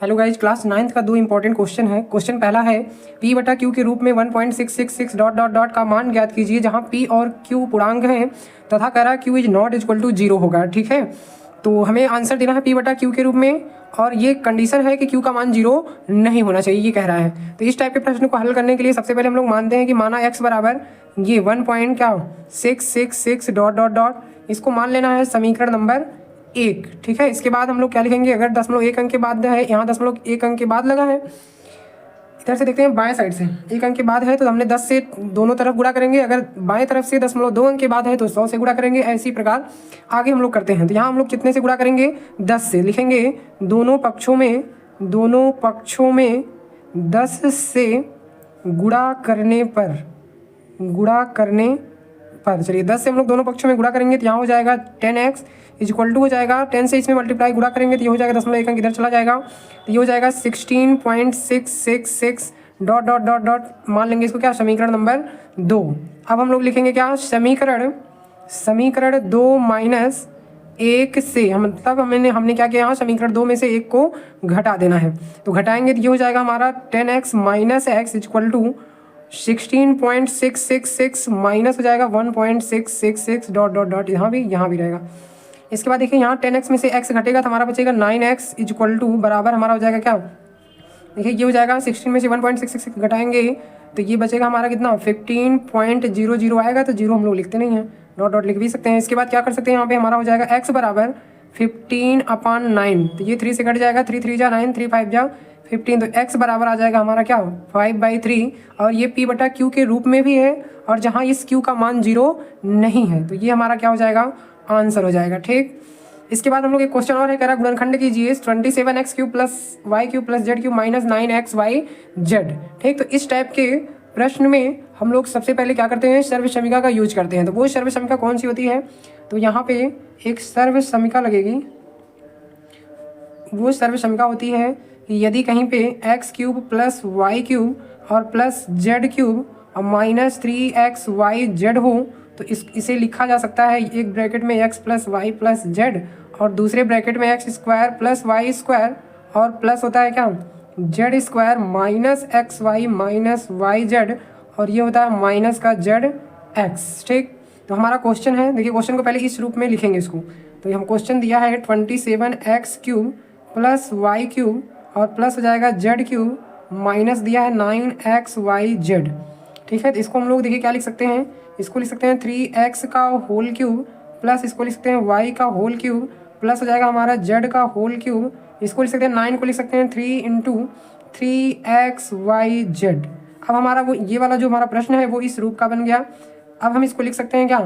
Hello guys, class 9th का दो important question है। क्वेश्चन पहला है p बटा क्यू के रूप में 1.666 डॉट डॉट डॉट का मान ज्ञात कीजिए जहां p और q पूर्णांक हैं तथा कह रहा q is not equal to 0 होगा। ठीक है, तो हमें आंसर देना है p बटा क्यू के रूप में और ये कंडीशन है कि q का मान 0 नहीं होना चाहिए, ये कह रहा है। तो इस टाइप के प्रश्न को हल करने के लिए सबसे पहले हम लोग मानते हैं कि माना x बराबर ये 1.666 डॉट डॉट डॉट, इसको मान लेना है समीकरण नंबर 1। ठीक है, इसके बाद हम लोग क्या लिखेंगे, अगर 0.1 अंक के बाद है, यहाँ 0.1 अंक के बाद लगा है, इधर से देखते हैं बाएं साइड से 1 अंक के बाद है तो हमने 10 से दोनों तरफ गुणा करेंगे। अगर बाएं तरफ से 0.2 अंक के बाद है तो 100 से गुणा करेंगे। ऐसी प्रकार आगे हम लोग करते हैं। तो यहाँ हम लोग कितने से गुणा करेंगे, 10 से। लिखेंगे दोनों पक्षों में 10 से गुणा करने पर चलिए 10 से हम लोग दोनों पक्षों में गुणा करेंगे तो यहाँ हो जाएगा 10x इक्वल टू हो जाएगा 10 से इसमें मल्टीप्लाई गुणा करेंगे तो ये हो जाएगा 0.1 अंक इधर चला जाएगा तो ये हो जाएगा 16.666 डॉट डॉट डॉट डॉट, मान लेंगे इसको क्या, समीकरण नंबर 2। अब हम लोग लिखेंगे क्या, समीकरण 2 माइनस 1 से, मतलब हमने क्या किया, यहाँ समीकरण 2 में से 1 को घटा देना है। तो घटाएंगे तो ये हो जाएगा हमारा 10x minus x equal to 16.666 minus हो जाएगा 1.666 डॉट डॉट डॉट, यहाँ भी रहेगा। इसके बाद देखिए यहाँ 10x में से x घटेगा तो हमारा बचेगा 9x इक्वल टू बराबर हमारा हो जाएगा क्या, देखिए ये हो जाएगा 16 में से 1.666 घटाएंगे तो ये बचेगा हमारा कितना 15.00 आएगा। तो 0 हम लोग लिखते नहीं हैं, डॉट डॉट लिख भी सकते हैं। इसके बाद क्या कर सकते हैं, यहाँ पे हमारा हो जाएगा x बराबर 15/9, तो ये 3 से कट जाएगा, 3 3 जा 9, 3 5 जा 15, तो x बराबर आ जाएगा हमारा क्या 5/3। और ये p बटा q के रूप में भी है और जहाँ इस q का मान 0 नहीं है तो ये हमारा क्या हो जाएगा, आंसर हो जाएगा। ठीक, इसके बाद हम लोग एक क्वेश्चन और है, कह रहा गुणनखंड कीजिए 27x³ plus y³ plus z³ minus 9xyz। ठीक, तो इस टाइप के प्रश्न में हम लोग सबसे पहले क्या करते हैं, सर्व समीका का यूज करते हैं। तो वो सर्व समीका कौन सी होती है, तो यहाँ पे एक सर्व समीका लगेगी। वो सर्व समीका होती है कि यदि कहीं पे x³ प्लस y³ और प्लस z³ और माइनस 3xyz हो तो इसे लिखा जा सकता है एक ब्रैकेट में x plus y plus z और दूसरे ब्रैकेट में x square plus y square और प्लस होता है क्या z square minus x y minus y z और ये होता है माइनस का जेड एक्स। ठीक, तो हमारा क्वेश्चन है, देखिए क्वेश्चन को पहले इस रूप में लिखेंगे इसको। तो हम क्वेश्चन दिया है 27x³ प्लस y³ और प्लस हो जाएगा z³ माइनस दिया है 9xyz। ठीक है, तो इसको हम लोग देखिए क्या लिख सकते हैं, इसको लिख सकते हैं 3x का होल क्यूब प्लस इसको लिख सकते हैं y का होल क्यूब प्लस हो जाएगा हमारा z का होल क्यूब, इसको लिख सकते हैं 9 को लिख सकते हैं 3 × 3xyz। अब हमारा वो ये वाला जो हमारा प्रश्न है वो इस रूप का बन गया। अब हम इसको लिख सकते हैं क्या,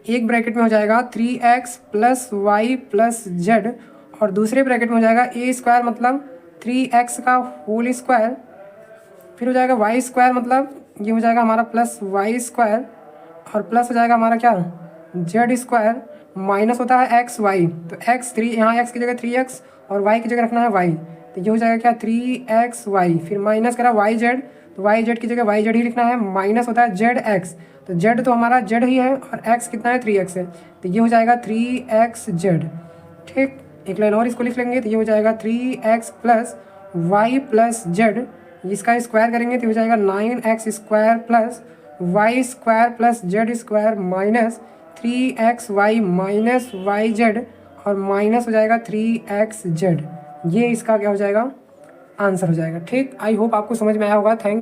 एक ब्रैकेट में हो जाएगा 3x plus y plus z और दूसरे ब्रैकेट में हो जाएगा a स्क्वायर मतलब 3x का होल स्क्वायर, फिर हो जाएगा y स्क्वायर मतलब ये हो जाएगा हमारा प्लस वाई स्क्वायर और प्लस हो जाएगा हमारा क्या जेड स्क्वायर माइनस होता है एक्स वाई, तो x3 यहाँ x की जगह 3x और y की जगह रखना है y, तो ये हो जाएगा क्या 3xy, फिर माइनस करा वाई जेड, तो वाई जेड की जगह वाई जेड ही लिखना है, माइनस होता है जेड एक्स, तो जेड तो हमारा जेड ही है और x कितना है 3x है, तो ये हो जाएगा 3xz। ठीक, एक लाइन और इसको लिख लेंगे तो ये हो जाएगा 3x plus y plus z, इसका स्क्वायर करेंगे तो हो जाएगा 9x square plus y square plus z square minus 3xy minus y z और माइनस हो जाएगा 3xz। ये इसका क्या हो जाएगा, आंसर हो जाएगा। ठीक, आई होप आपको समझ में आया होगा। थैंक